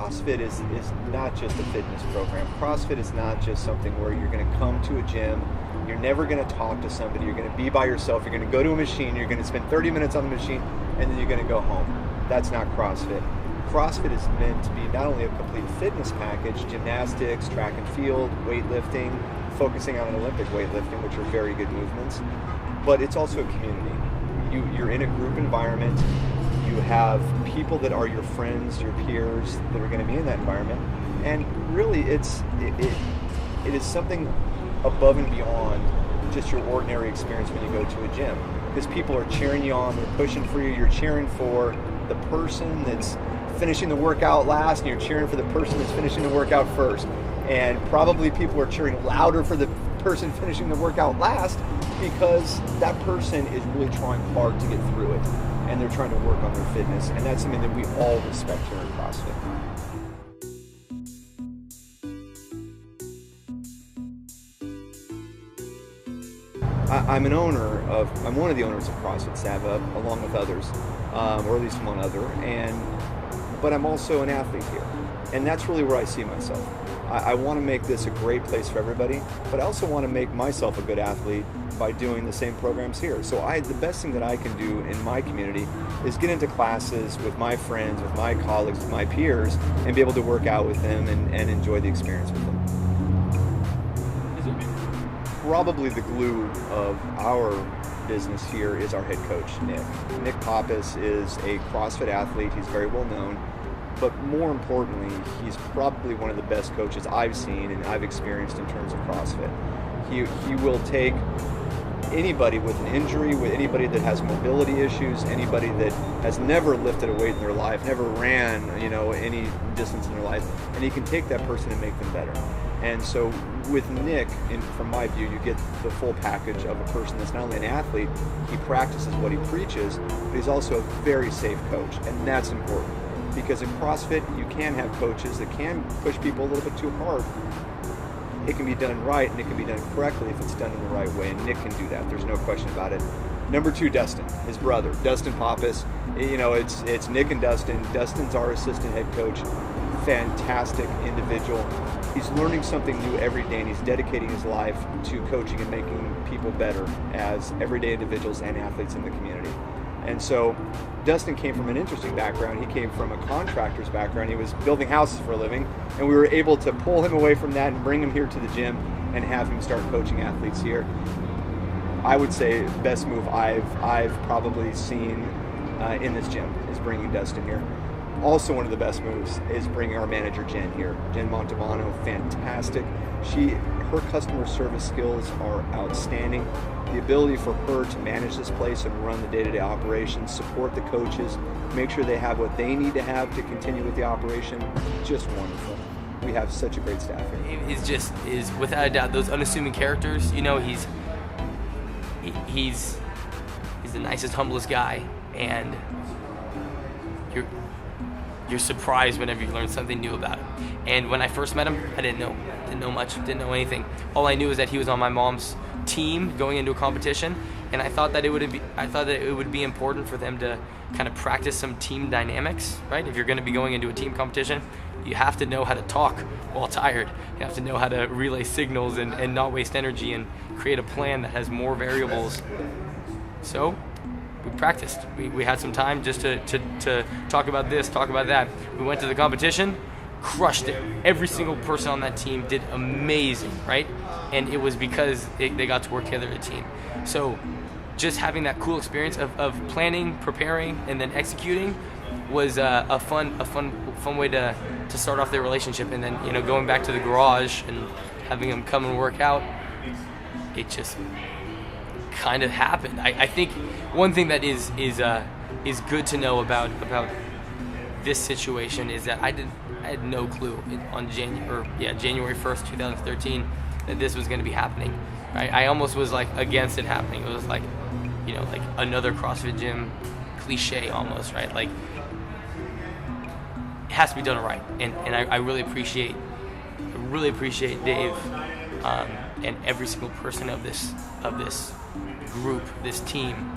CrossFit is not just a fitness program. CrossFit is not just something where you're going to come to a gym, you're never going to talk to somebody, you're going to be by yourself, you're going to go to a machine, you're going to spend 30 minutes on the machine, and then you're going to go home. That's not CrossFit. CrossFit is meant to be not only a complete fitness package, gymnastics, track and field, weightlifting, focusing on Olympic weightlifting, which are very good movements, but it's also a community. You're in a group environment. You have people that are your friends, your peers, that are going to be in that environment, and really it is something above and beyond just your ordinary experience when you go to a gym, because people are cheering you on, they're pushing for you, you're cheering for the person that's finishing the workout last, and you're cheering for the person that's finishing the workout first, and probably people are cheering louder for the person finishing the workout last, because that person is really trying hard to get through it, and they're trying to work on their fitness, and that's something that we all respect here in CrossFit. I'm one of the owners of CrossFit Sava, along with others, or at least one other, but I'm also an athlete here, and that's really where I see myself. I want to make this a great place for everybody, but I also want to make myself a good athlete by doing the same programs here. So the best thing that I can do in my community is get into classes with my friends, with my colleagues, with my peers, and be able to work out with them and enjoy the experience with them. Probably the glue of our business here is our head coach, Nick. Nick Pappas is a CrossFit athlete. He's very well known. But more importantly, he's probably one of the best coaches I've seen and I've experienced in terms of CrossFit. He will take anybody with an injury, with anybody that has mobility issues, anybody that has never lifted a weight in their life, never ran, any distance in their life, and he can take that person and make them better. And so with Nick, from my view, you get the full package of a person that's not only an athlete, he practices what he preaches, but he's also a very safe coach, and that's important. Because in CrossFit, you can have coaches that can push people a little bit too hard. It can be done right, and it can be done correctly if it's done in the right way, and Nick can do that. There's no question about it. Number 2, Dustin, his brother, Dustin Pappas. It's Nick and Dustin. Dustin's our assistant head coach. Fantastic individual. He's learning something new every day, and he's dedicating his life to coaching and making people better as everyday individuals and athletes in the community. And so Dustin came from an interesting background. He came from a contractor's background. He was building houses for a living, and we were able to pull him away from that and bring him here to the gym and have him start coaching athletes here. I would say the best move I've probably seen in this gym is bringing Dustin here. Also, one of the best moves is bringing our manager Jen here. Jen Montalbano, fantastic. Her customer service skills are outstanding. The ability for her to manage this place and run the day-to-day operations, support the coaches, make sure they have what they need to have to continue with the operation, just wonderful. We have such a great staff here. Is without a doubt those unassuming characters. He's the nicest, humblest guy, and you're surprised whenever you learn something new about him. And when I first met him, I didn't know much, didn't know anything. All I knew is that he was on my mom's team going into a competition, and I thought that it would be important for them to kind of practice some team dynamics, right? If you're going to be going into a team competition, you have to know how to talk while tired. You have to know how to relay signals and not waste energy and create a plan that has more variables. So we practiced. We had some time just to talk about this, talk about that. We went to the competition, crushed it. Every single person on that team did amazing, right? And it was because they got to work together as a team. So just having that cool experience of planning, preparing, and then executing was a fun way to start off their relationship. And then going back to the garage and having them come and work out, it just kind of happened. I think one thing that is good to know about this situation is that I had no clue on January 1st, 2013 that this was going to be happening. Right? I almost was like against it happening. It was like like another CrossFit gym cliche almost, right? Like it has to be done right, and I really appreciate Dave and every single person of this group, this team,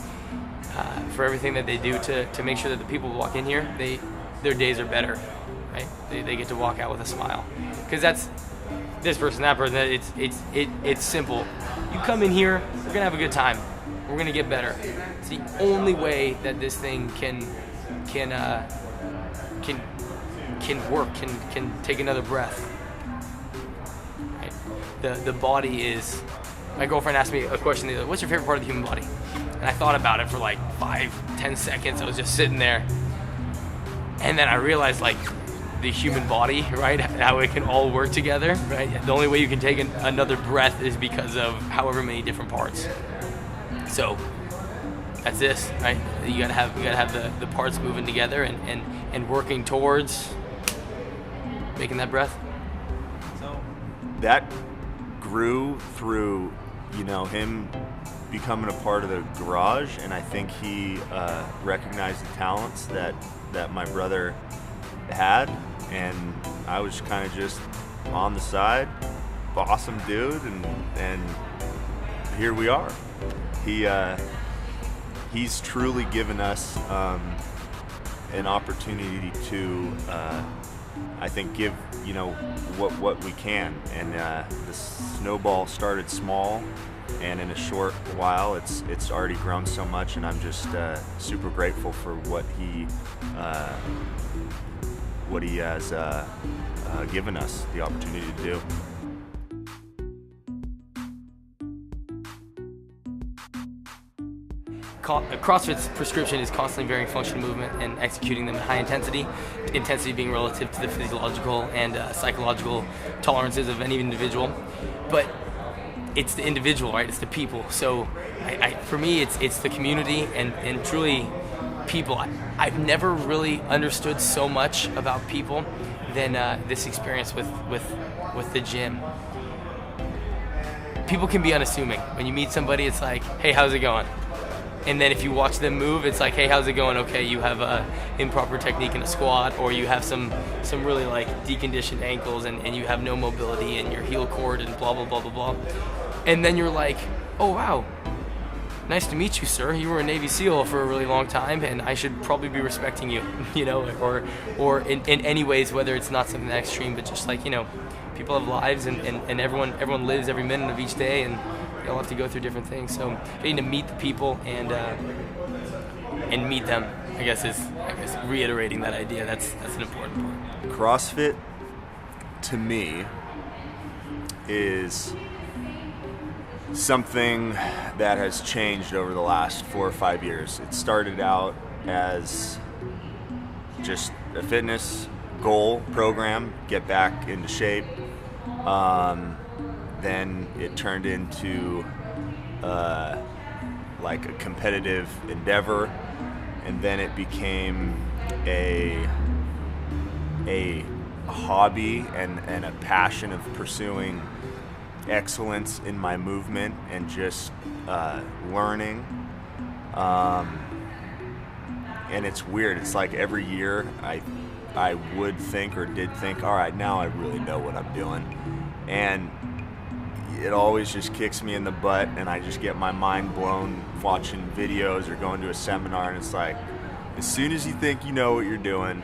for everything that they do to make sure that the people who walk in here, their days are better, right? they get to walk out with a smile, because that's this person, that person. It's simple. You come in here, we're gonna have a good time. We're gonna get better. It's the only way that this thing can work, can take another breath. Right? The body is. My girlfriend asked me a question the other day, what's your favorite part of the human body? And I thought about it for like 5-10 seconds. I was just sitting there, and then I realized, like, the human body, right? How it can all work together, right? The only way you can take another breath is because of however many different parts. So that's this, right? You gotta have the parts moving together and working towards making that breath. So that grew through, him becoming a part of the garage, and I think he recognized the talents that my brother had, and I was kind of just on the side, awesome dude, and here we are. He's truly given us an opportunity to I think give what we can, and the snowball started small, and in a short while it's already grown so much, and I'm just super grateful for what he has given us the opportunity to do. CrossFit's prescription is constantly varying function, movement, and executing them at high intensity. Intensity being relative to the physiological and psychological tolerances of any individual. But it's the individual, right? It's the people. So for me, it's the community and truly people. I've never really understood so much about people than this experience with the gym. People can be unassuming. When you meet somebody, it's like, hey, how's it going? And then if you watch them move, it's like, hey, how's it going? Okay, you have a improper technique in a squat, or you have some really like deconditioned ankles, and you have no mobility in your heel cord, and blah, blah, blah, blah, blah. And then you're like, oh, wow, nice to meet you, sir. You were a Navy SEAL for a really long time, and I should probably be respecting you, or in any ways, whether it's not something that extreme, but just like, people have lives, and everyone lives every minute of each day, and they all have to go through different things. So getting to meet the people and meet them, I guess reiterating that idea. That's an important part. CrossFit, to me, is something that has changed over the last 4 or 5 years. It started out as just a fitness goal program, get back into shape. Then it turned into like a competitive endeavor, and then it became a hobby and a passion of pursuing excellence in my movement and just learning. And it's weird. It's like every year I would think or did think, all right, now I really know what I'm doing. And it always just kicks me in the butt, and I just get my mind blown watching videos or going to a seminar, and it's like, as soon as you think you know what you're doing,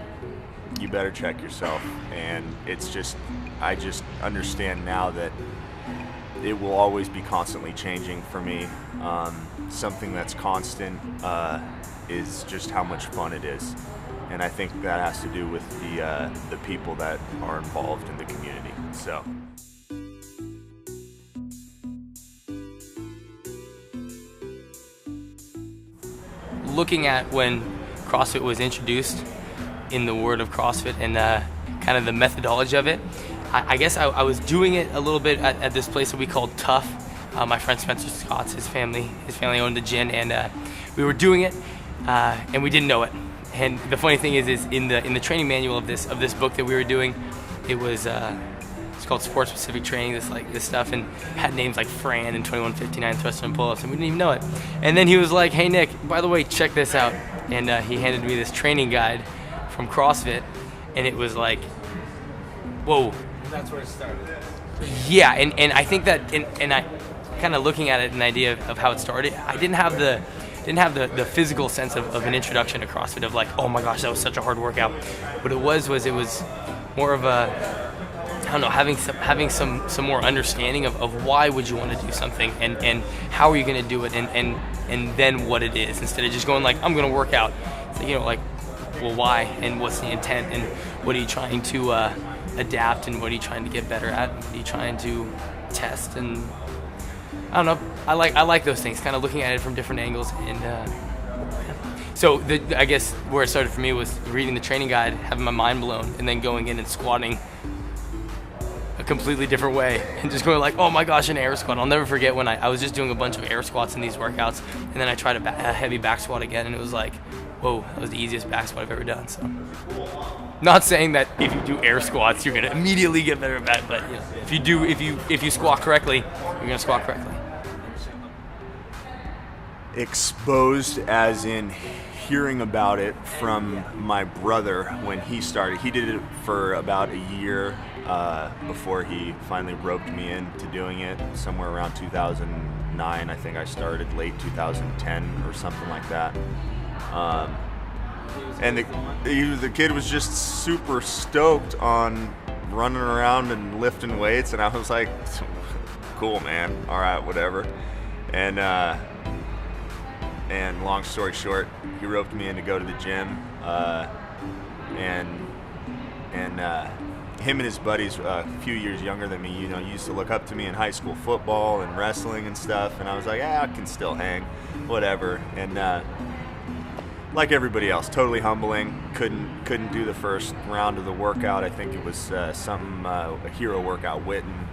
you better check yourself. And it's just, I just understand now that it will always be constantly changing for me. Something that's constant is just how much fun it is. And I think that has to do with the people that are involved in the community. So. Looking at when CrossFit was introduced in the world of CrossFit and kind of the methodology of it, I guess I was doing it a little bit at this place that we called Tough. My friend Spencer Scott's his family owned the gym, and we were doing it, and we didn't know it. And the funny thing is in the training manual of this book that we were doing, it was it's called Sport Specific Training. This stuff, and had names like Fran and 2159 thrust and pull-ups, and we didn't even know it. And then he was like, "Hey Nick, by the way, check this out." And he handed me this training guide from CrossFit, and it was like, whoa. And that's where it started. Yeah, and I think that, and I kind of looking at it, an idea of how it started. I didn't have the physical sense of an introduction to CrossFit, of like, oh my gosh, that was such a hard workout. What it was more of a, I don't know, having some more understanding of why would you want to do something, and how are you going to do it, and then what it is, instead of just going like, I'm going to work out. It's like, like, well, why, and what's the intent, and what are you trying to adapt, and what are you trying to get better at, and what are you trying to test, and I don't know. I like those things, kind of looking at it from different angles, and so I guess where it started for me was reading the training guide, having my mind blown, and then going in and squatting a completely different way, and just going like, oh my gosh, an air squat. I'll never forget when I was just doing a bunch of air squats in these workouts, and then I tried a heavy back squat again, and it was like, whoa, that was the easiest back squat I've ever done. So, not saying that if you do air squats you're gonna immediately get better at back, but if you squat correctly, you're gonna squat correctly. Exposed as in hearing about it from my brother when he started. He did it for about a year before he finally roped me into doing it, somewhere around 2009. I think I started late 2010 or something like that. And the kid was just super stoked on running around and lifting weights, and I was like, cool, man, all right, whatever. And long story short, he roped me in to go to the gym, and him and his buddies, a few years younger than me, used to look up to me in high school football and wrestling and stuff, and I was like, I can still hang, whatever. And like everybody else, totally humbling. Couldn't do the first round of the workout. I think it was a hero workout, Witten,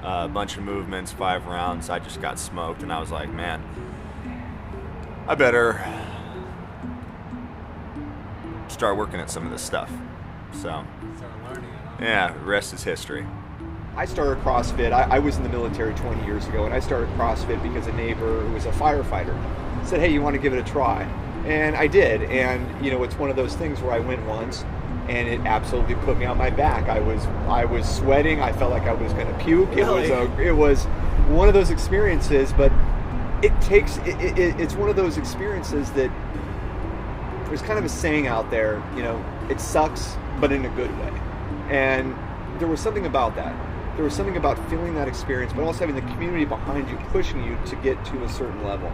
a bunch of movements, 5 rounds. I just got smoked, and I was like, man, I better start working at some of this stuff. So, yeah, the rest is history. I started CrossFit. I was in the military 20 years ago, and I started CrossFit because a neighbor who was a firefighter said, hey, you want to give it a try? And I did, and it's one of those things where I went once, and it absolutely put me on my back. I was sweating. I felt like I was going to puke. Really? It was one of those experiences, but it's one of those experiences that there's kind of a saying out there, it sucks, but in a good way. And there was something about that. There was something about feeling that experience, but also having the community behind you, pushing you to get to a certain level.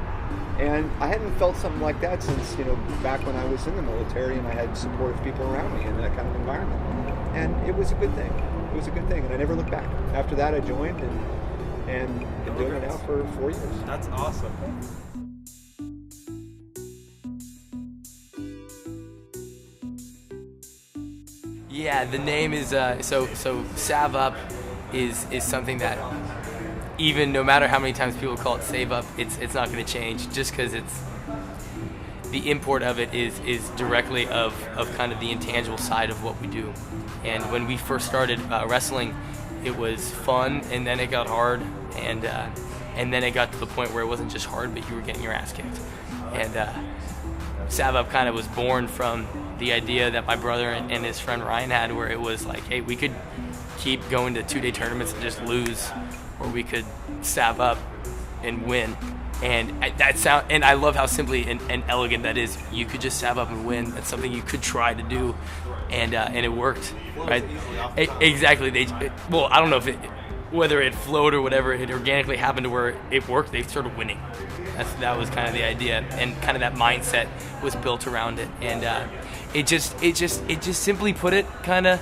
And I hadn't felt something like that since, back when I was in the military and I had supportive people around me in that kind of environment. And it was a good thing. It was a good thing. And I never looked back. After that, I joined and been doing it now for 4 years. That's awesome. Yeah, the name is so Sav Up is something that even no matter how many times people call it Save Up, it's not going to change, just because it's the import of it is directly of kind of the intangible side of what we do. And when we first started wrestling, it was fun, and then it got hard, and then it got to the point where it wasn't just hard, but you were getting your ass kicked. And Sav Up kind of was born from the idea that my brother and his friend Ryan had, where it was like, hey, we could keep going to 2-day tournaments and just lose, or we could Sav Up and win. And and I love how simply and elegant that is. You could just Sav Up and win. That's something you could try to do, and it worked, right? Exactly. I don't know whether it flowed or whatever. It organically happened to where it worked. They started winning. That was kind of the idea, and kind of that mindset was built around it. And it just simply put it, kind of,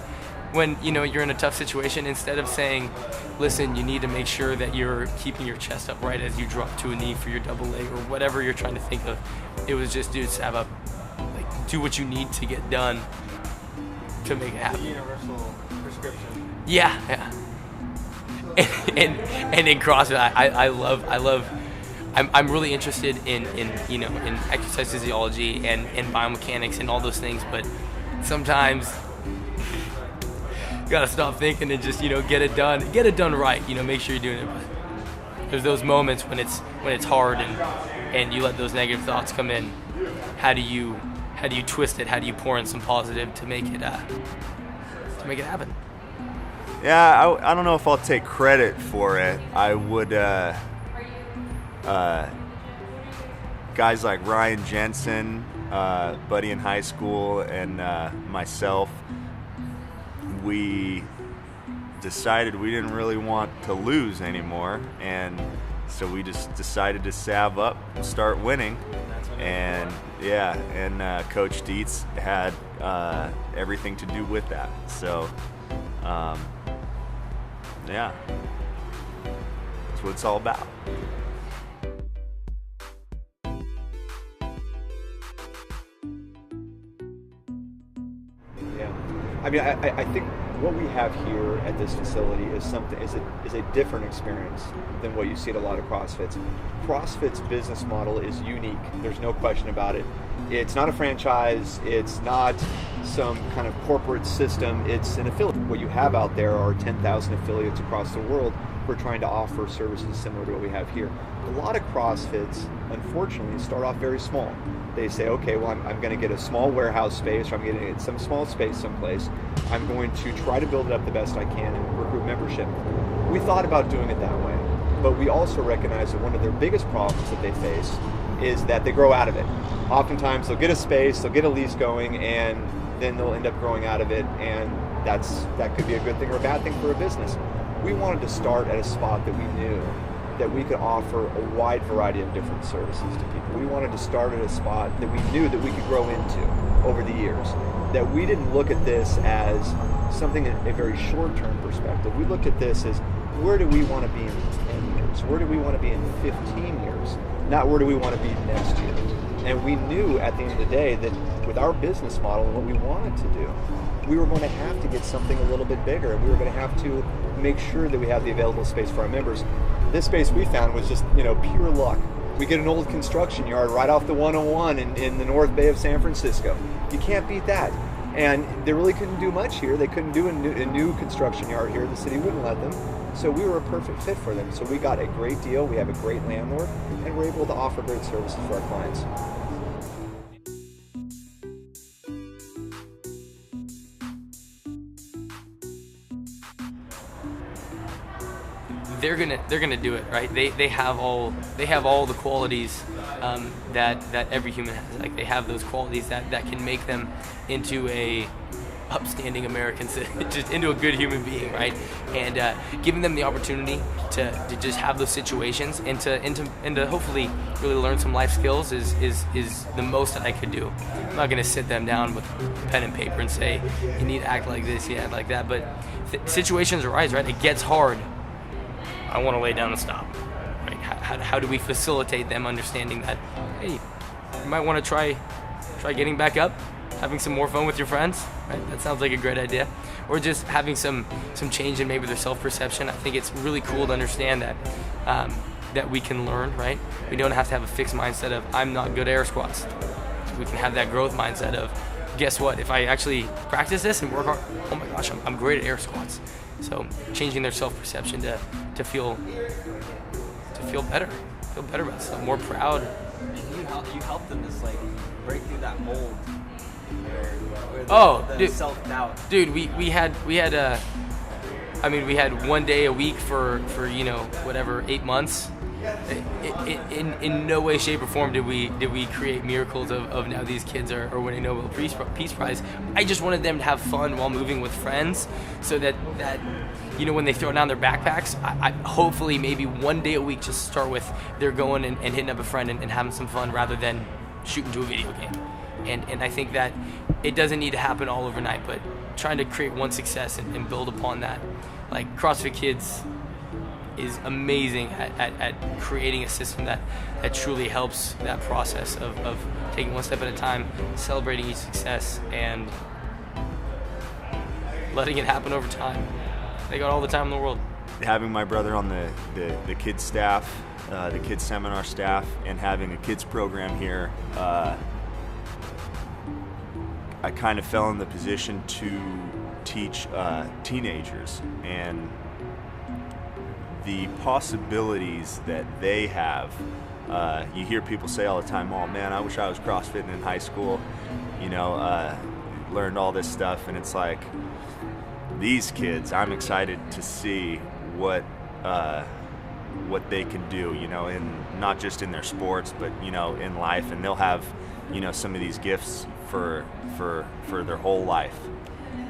when you're in a tough situation, instead of saying, listen, you need to make sure that you're keeping your chest up right as you drop to a knee for your double leg or whatever you're trying to think of. It was just, dude, Sav Up, like, do what you need to get done to make it happen. Universal prescription. Yeah. And in CrossFit, I love. I'm really interested in exercise physiology and biomechanics and all those things, but sometimes you gotta stop thinking and just get it done right. Make sure you're doing it. But there's those moments when it's hard and you let those negative thoughts come in. How do you twist it? How do you pour in some positive to make it happen? Yeah, I don't know if I'll take credit for it. I would, guys like Ryan Jensen, buddy in high school, and myself, we decided we didn't really want to lose anymore, and so we just decided to salve up and start winning. And Coach Dietz had everything to do with that. So that's what it's all about. I mean, I think what we have here at this facility is a different experience than what you see at a lot of CrossFits. CrossFit's business model is unique. There's no question about it. It's not a franchise. It's not some kind of corporate system. It's an affiliate. What you have out there are 10,000 affiliates across the world who are trying to offer services similar to what we have here. A lot of CrossFits, unfortunately, start off very small. They say, okay, well, I'm going to get a small warehouse space, or I'm going to get some small space someplace. I'm going to try to build it up the best I can and recruit membership. We thought about doing it that way, but we also recognize that one of their biggest problems that they face is that they grow out of it. Oftentimes, they'll get a space, they'll get a lease going, and then they'll end up growing out of it, and that could be a good thing or a bad thing for a business. We wanted to start at a spot that we knew that we could offer a wide variety of different services to people. We wanted to start at a spot that we knew that we could grow into over the years. That we didn't look at this as something in a very short-term perspective. We looked at this as, where do we want to be in 10 years? Where do we want to be in 15 years? Not where do we want to be next year? And we knew at the end of the day that with our business model and what we wanted to do, we were going to have to get something a little bit bigger, and we were going to have to make sure that we have the available space for our members. This space we found was just, pure luck. We get an old construction yard right off the 101 in the North Bay of San Francisco. You can't beat that. And they really couldn't do much here. They couldn't do a new construction yard here. The city wouldn't let them. So we were a perfect fit for them. So we got a great deal. We have a great landlord, and we're able to offer great services for our clients. They're gonna do it, right? They have all the qualities that every human has. Like, they have those qualities that can make them into a upstanding American citizen, just into a good human being, right? And giving them the opportunity to just have those situations and to hopefully really learn some life skills is the most that I could do. I'm not gonna sit them down with pen and paper and say, you need to act like this, yeah, like that. But situations arise, right? It gets hard. I want to lay down and stop. Right? How do we facilitate them understanding that, hey, you might want to try getting back up, having some more fun with your friends, right? That sounds like a great idea. Or just having some change in maybe their self-perception. I think it's really cool to understand that that we can learn, right? We don't have to have a fixed mindset of, I'm not good at air squats. We can have that growth mindset of, guess what? If I actually practice this and work hard, oh my gosh, I'm great at air squats. So changing their self-perception to feel better about themselves, more proud. And you help them just break through that mold. Where the self-doubt. Dude, we had 1 day a week for 8 months. In no way, shape, or form did we create miracles of now these kids are winning Nobel Peace Prize. I just wanted them to have fun while moving with friends, so that when they throw down their backpacks, I hopefully maybe 1 day a week just start with they're going and hitting up a friend and having some fun rather than shooting to a video game. And I think that it doesn't need to happen all overnight, but trying to create one success and build upon that. Like, CrossFit Kids is amazing at creating a system that truly helps that process of taking one step at a time, celebrating each success, and letting it happen over time. They got all the time in the world. Having my brother on the kids staff, the kids seminar staff, and having a kids program here, I kind of fell in the position to teach teenagers, and the possibilities that they have. You hear people say all the time, oh man, I wish I was CrossFitting in high school, learned all this stuff. And it's like, these kids, I'm excited to see what they can do, in not just in their sports, but in life. And they'll have some of these gifts for their whole life.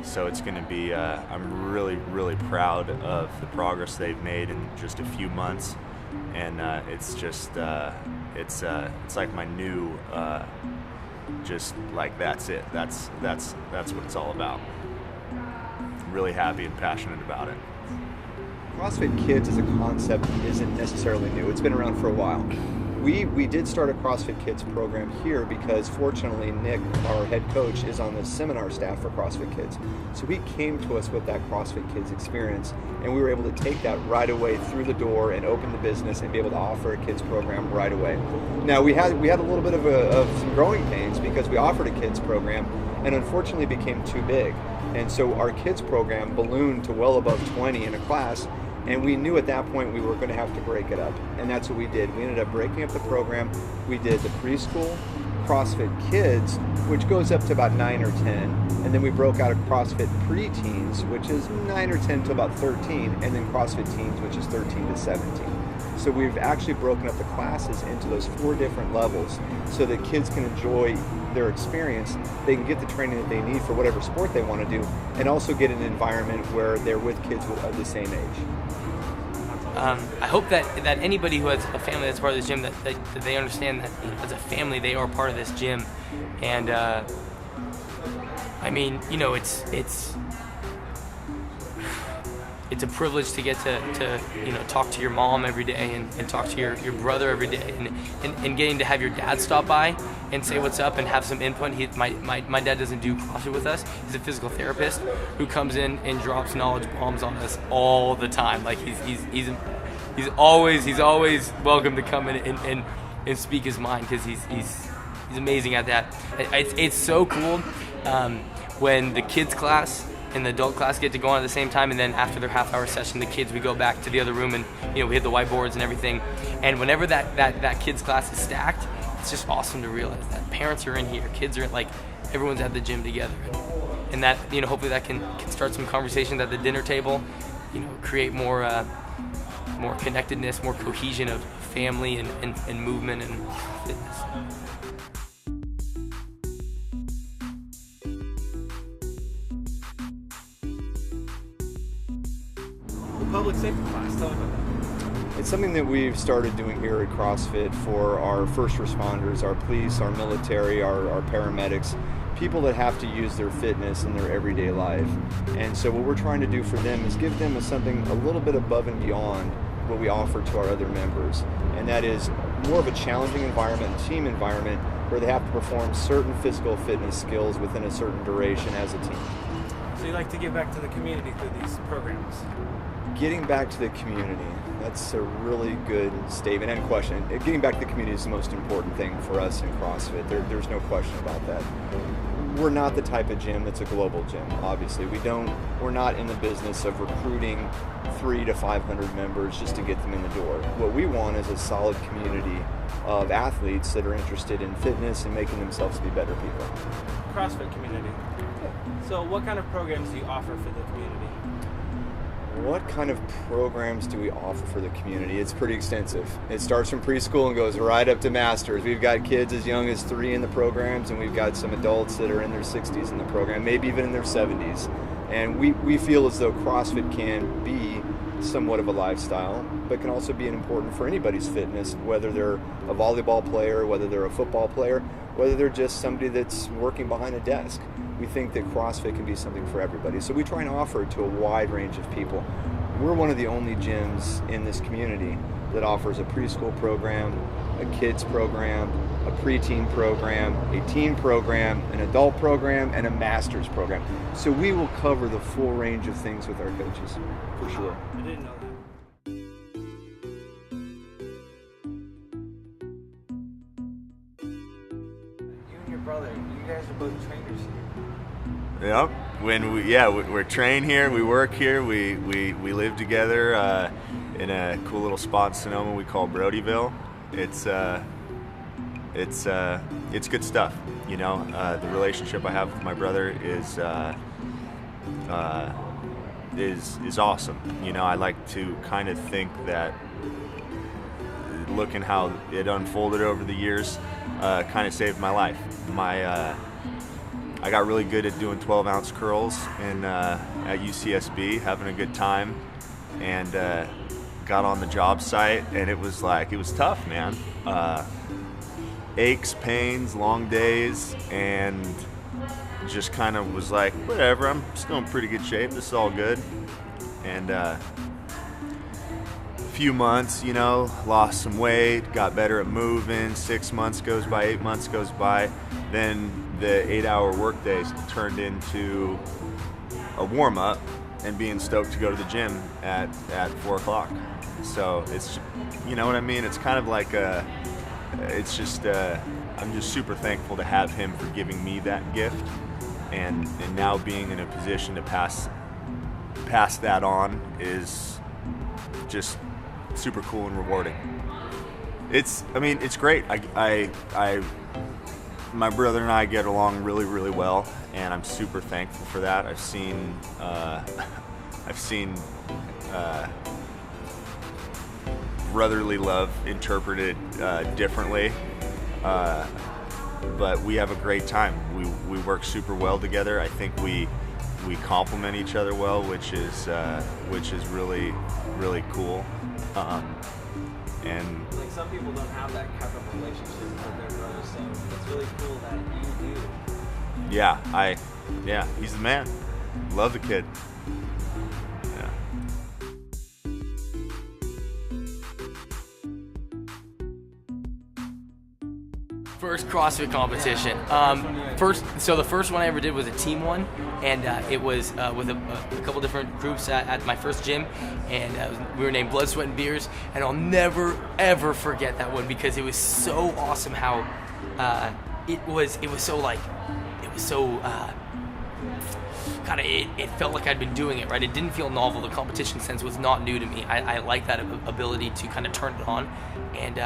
So it's going to be, I'm really, really proud of the progress they've made in just a few months. And it's just, it's like my new, just like that's it. That's what it's all about. I'm really happy and passionate about it. CrossFit Kids as a concept isn't necessarily new. It's been around for a while. We did start a CrossFit Kids program here because fortunately Nick, our head coach, is on the seminar staff for CrossFit Kids. So he came to us with that CrossFit Kids experience, and we were able to take that right away through the door and open the business and be able to offer a kids program right away. Now we had a little bit of some growing pains because we offered a kids program and unfortunately became too big. And so our kids program ballooned to well above 20 in a class. And we knew at that point we were going to have to break it up. And that's what we did. We ended up breaking up the program. We did the preschool, CrossFit Kids, which goes up to about 9 or 10. And then we broke out a CrossFit Preteens, which is 9 or 10 to about 13. And then CrossFit Teens, which is 13 to 17. So we've actually broken up the classes into those 4 different levels so that kids can enjoy their experience. They can get the training that they need for whatever sport they want to do, and also get an environment where they're with kids of the same age. I hope that anybody who has a family that's part of this gym, that they understand that as a family they are part of this gym. And I mean, it's a privilege to get to talk to your mom every day and talk to your brother every day, and getting to have your dad stop by and say what's up and have some input. My dad doesn't do CrossFit with us. He's a physical therapist who comes in and drops knowledge bombs on us all the time. Like he's always welcome to come in and speak his mind, because he's amazing at that. It's so cool when the kids class and the adult class get to go on at the same time, and then after their half-hour session, the kids, we go back to the other room and we hit the whiteboards and everything. And whenever that kids class is stacked, it's just awesome to realize that parents are in here, kids are like, everyone's at the gym together, and that hopefully that can start some conversations at the dinner table, create more connectedness, more cohesion of family and movement and fitness. Public safety class, tell me about that. It's something that we've started doing here at CrossFit for our first responders, our police, our military, our paramedics, people that have to use their fitness in their everyday life. And so what we're trying to do for them is give them something a little bit above and beyond what we offer to our other members. And that is more of a challenging environment, team environment, where they have to perform certain physical fitness skills within a certain duration as a team. So you like to give back to the community through these programs? Getting back to the community, that's a really good statement and question. Getting back to the community is the most important thing for us in CrossFit. There's no question about that. We're not the type of gym that's a global gym, obviously. We're not in the business of recruiting 300 to 500 members just to get them in the door. What we want is a solid community of athletes that are interested in fitness and making themselves be better people. CrossFit community. So what kind of programs do you offer for the community? What kind of programs do we offer for the community? It's pretty extensive. It starts from preschool and goes right up to masters. We've got kids as young as 3 in the programs, and we've got some adults that are in their 60s in the program, maybe even in their 70s. And we feel as though CrossFit can be somewhat of a lifestyle, but can also be important for anybody's fitness, whether they're a volleyball player, whether they're a football player, whether they're just somebody that's working behind a desk. We think that CrossFit can be something for everybody. So we try and offer it to a wide range of people. We're one of the only gyms in this community that offers a preschool program, a kids program, a preteen program, a teen program, an adult program, and a master's program. So we will cover the full range of things with our coaches, for sure. I didn't know that. You and your brother, you guys are both trainers here. Yep. We're trained here. We work here. We live together in a cool little spot in Sonoma we call Brodyville. It's good stuff. The relationship I have with my brother is awesome. I like to kind of think that looking how it unfolded over the years kind of saved my life. I got really good at doing 12-ounce curls at UCSB, having a good time, and got on the job site, and it was tough, man. Aches, pains, long days, and just kind of was like, whatever, I'm still in pretty good shape. This is all good. And a few months, lost some weight, got better at moving. 6 months goes by, 8 months goes by. Then the 8-hour workday turned into a warm-up and being stoked to go to the gym at 4 o'clock. So it's, you know what I mean? It's kind of like I'm just super thankful to have him for giving me that gift, and now being in a position to pass that on is just super cool and rewarding. It's great. My brother and I get along really, really well, and I'm super thankful for that. I've seen brotherly love interpreted differently, but we have a great time. We work super well together. I think we complement each other well, which is really, really cool. And like, some people don't have that kind of relationship with their brothers, so it's really cool that you do. Yeah, he's the man. Love the kid. Yeah. First CrossFit competition. The first one I ever did was a team one, and it was with a couple different groups at my first gym, and we were named Blood, Sweat, and Beers. And I'll never ever forget that one because it was so awesome how it felt like I'd been doing it, right? It didn't feel novel. The competition sense was not new to me. I like that ability to kind of turn it on, and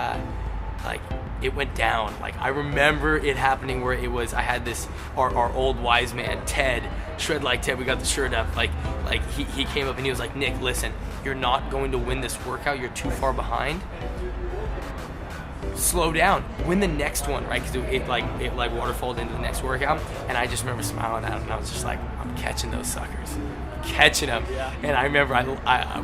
it went down. I remember it happening where I had this, our old wise man, Ted, Shred Like Ted, we got the shirt up, he came up and he was like, Nick, listen, you're not going to win this workout, you're too far behind. Slow down, win the next one, right? Because it waterfalled into the next workout, and I just remember smiling at him, and I was just like, I'm catching those suckers, catching them. Yeah. And I remember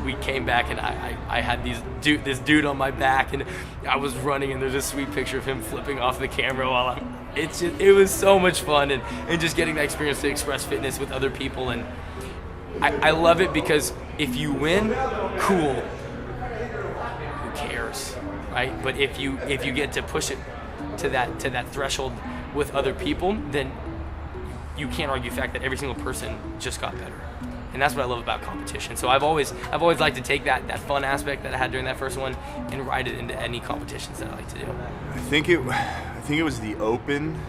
we came back, and I had this dude on my back, and I was running, and there's a sweet picture of him flipping off the camera while it was so much fun, and just getting that experience to express fitness with other people, and I love it because if you win, cool, who cares? Right? But if you get to push it to that threshold with other people, then you can't argue the fact that every single person just got better. And that's what I love about competition. So I've always liked to take that fun aspect that I had during that first one and ride it into any competitions that I like to do. I think it was the Open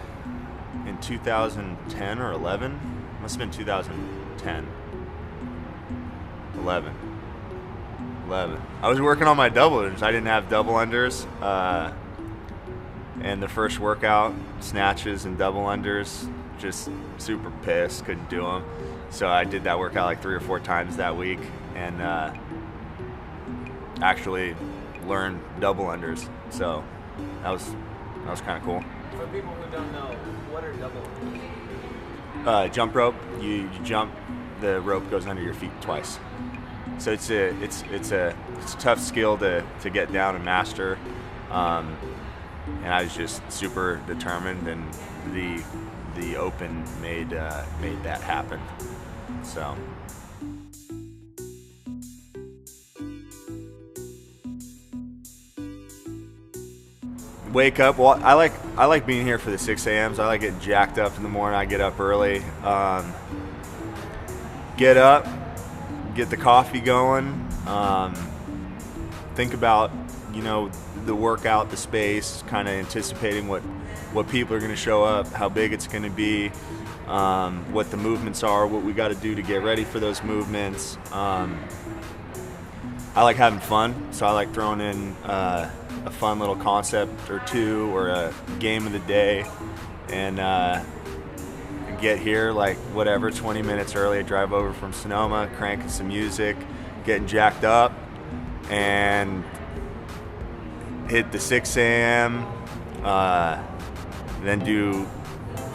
in 2010 or 11. Must have been 2010. 11. I was working on my double unders. I didn't have double unders. And the first workout, snatches and double unders, just super pissed, couldn't do them. So I did that workout 3 or 4 times that week, and actually learned double unders. So that was kind of cool. For people who don't know, what are double unders? Jump rope. You jump, the rope goes under your feet twice. So it's a tough skill to get down and master, and I was just super determined, and the Open made that happen. So. Wake up. Well, I like being here for the 6 a.m.s. I like getting jacked up in the morning. I get up early. Get up. Get the coffee going, think about, the workout, the space, kind of anticipating what people are going to show up, how big it's going to be, what the movements are, what we got to do to get ready for those movements. I like having fun, so I like throwing in a fun little concept or two or a game of the day, and get here 20 minutes early. I drive over from Sonoma, cranking some music, getting jacked up, and hit the 6 a.m. Then do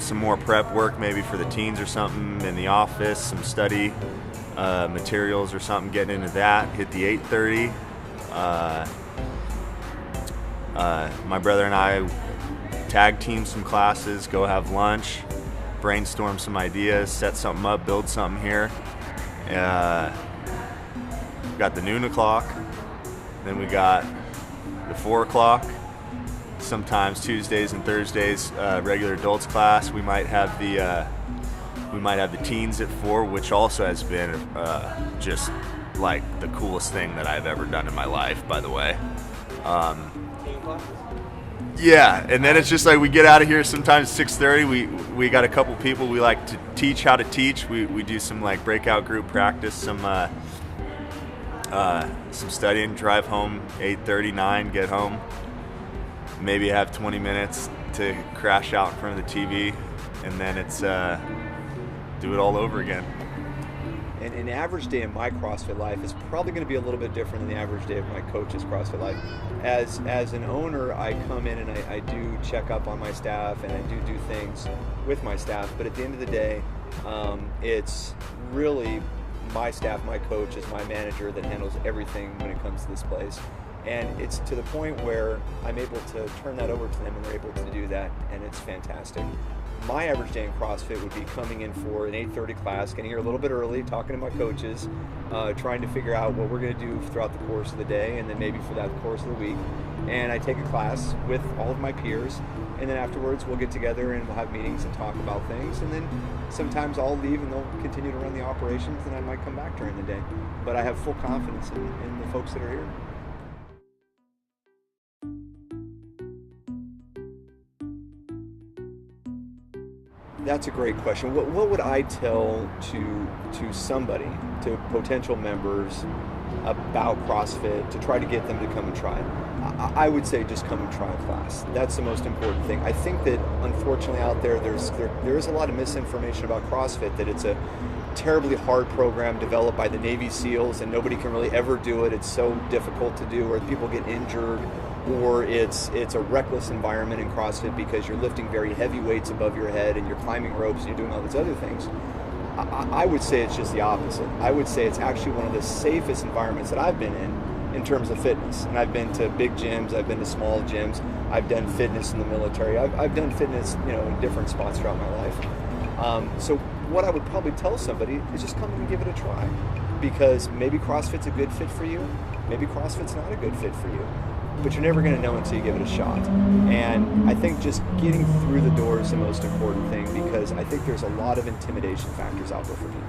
some more prep work maybe for the teens or something in the office, some study materials or something, getting into that. Hit the 8:30. My brother and I tag team some classes, go have lunch, brainstorm some ideas, set something up, build something here. Got the noon o'clock, then we got the 4 o'clock. Sometimes Tuesdays and Thursdays, regular adults class. We might have the teens at 4, which also has been just like the coolest thing that I've ever done in my life, by the way. Yeah, and then it's just like we get out of here sometimes 6:30. We got a couple people we like to teach how to teach. We do some like breakout group practice, some studying, drive home 8:30, 9, get home. Maybe have 20 minutes to crash out in front of the TV, and then it's do it all over again. And an average day in my CrossFit life is probably going to be a little bit different than the average day of my coach's CrossFit life. As an owner, I come in and I do check up on my staff, and I do things with my staff. But at the end of the day, it's really my staff, my coach is my manager that handles everything when it comes to this place. And it's to the point where I'm able to turn that over to them, and they're able to do that, and it's fantastic. My average day in CrossFit would be coming in for an 8:30 class, getting here a little bit early, talking to my coaches, trying to figure out what we're going to do throughout the course of the day, and then maybe for that course of the week. And I take a class with all of my peers, and then afterwards we'll get together and we'll have meetings and talk about things. And then sometimes I'll leave and they'll continue to run the operations, and I might come back during the day. But I have full confidence in the folks that are here. That's a great question. What would I tell to somebody, to potential members about CrossFit to try to get them to come and try it? I would say just come and try a class. That's the most important thing. I think that unfortunately out there is a lot of misinformation about CrossFit, that it's a terribly hard program developed by the Navy SEALs and nobody can really ever do it. It's so difficult to do, or people get injured, or it's a reckless environment in CrossFit because you're lifting very heavy weights above your head and you're climbing ropes and you're doing all these other things. I would say it's just the opposite. I would say it's actually one of the safest environments that I've been in terms of fitness. And I've been to big gyms, I've been to small gyms, I've done fitness in the military, I've done fitness, in different spots throughout my life. So what I would probably tell somebody is just come and give it a try, because maybe CrossFit's a good fit for you, maybe CrossFit's not a good fit for you. But you're never going to know until you give it a shot. And I think just getting through the door is the most important thing, because I think there's a lot of intimidation factors out there for people.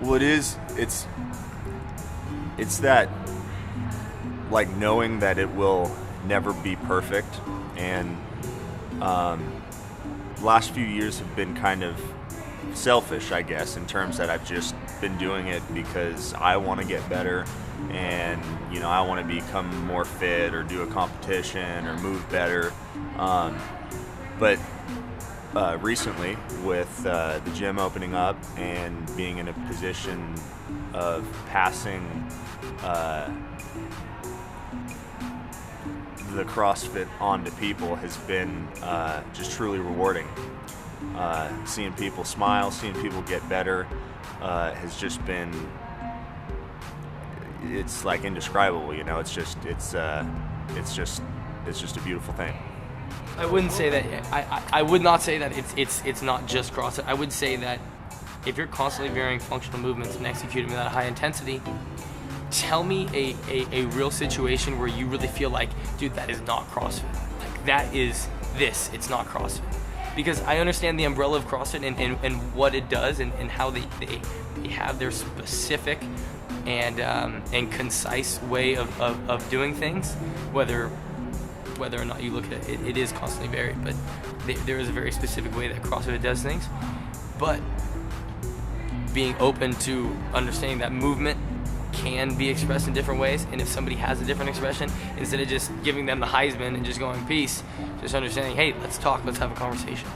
Well, it's that, like, knowing that it will never be perfect. And last few years have been kind of selfish, I guess, in terms that I've just been doing it because I want to get better, and I want to become more fit or do a competition or move better. But recently, with the gym opening up and being in a position of passing the CrossFit on to people has been just truly rewarding. Seeing people smile, seeing people get better has just been, it's like indescribable. It's just a beautiful thing. I wouldn't say that. I would not say that it's not just CrossFit. I would say that if you're constantly varying functional movements and executing them at a high intensity, tell me a real situation where you really feel like, dude, that is not CrossFit. Like, that is this. It's not CrossFit. Because I understand the umbrella of CrossFit and what it does and how they have their specific and concise way of doing things, whether or not you look at it, it is constantly varied, but there is a very specific way that CrossFit does things. But being open to understanding that movement can be expressed in different ways, and if somebody has a different expression, instead of just giving them the Heisman and just going peace, just understanding, hey, let's talk, let's have a conversation.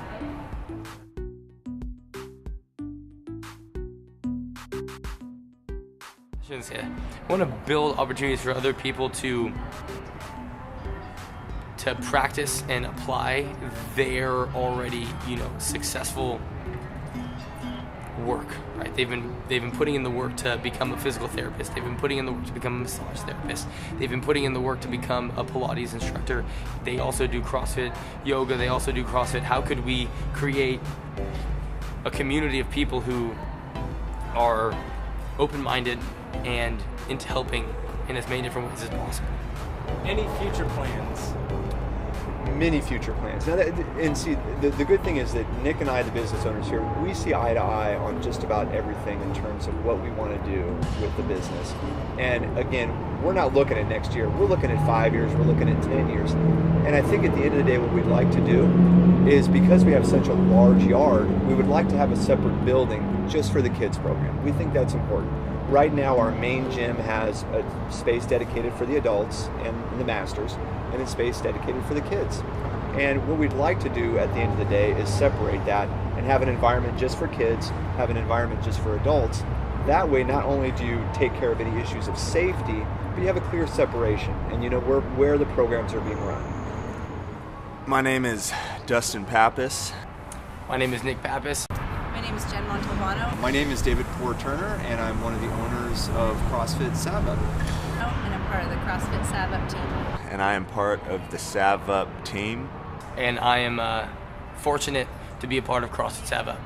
I shouldn't say that. I want to build opportunities for other people to to practice and apply their already, successful work, right? They've been putting in the work to become a physical therapist. They've been putting in the work to become a massage therapist. They've been putting in the work to become a Pilates instructor. They also do CrossFit yoga. They also do CrossFit. How could we create a community of people who are open-minded and into helping in as many different ways as possible? Any future plans? Many future plans. Now, the good thing is that Nick and I, the business owners here, we see eye to eye on just about everything in terms of what we want to do with the business. And again, we're not looking at next year. We're looking at 5 years. We're looking at 10 years. And I think at the end of the day, what we'd like to do is, because we have such a large yard, we would like to have a separate building just for the kids program. We think that's important. Right now, our main gym has a space dedicated for the adults and the masters, and a space dedicated for the kids. And what we'd like to do at the end of the day is separate that and have an environment just for kids, have an environment just for adults. That way, not only do you take care of any issues of safety, but you have a clear separation, and you know where the programs are being run. My name is Dustin Pappas. My name is Nick Pappas. My name is Jen Montalbano. My name is David Poor-Turner, and I'm one of the owners of CrossFit Sava. And I'm part of the CrossFit Sav-Up team. And I am part of the Sav Up team. And I am fortunate to be a part of CrossFit Sava.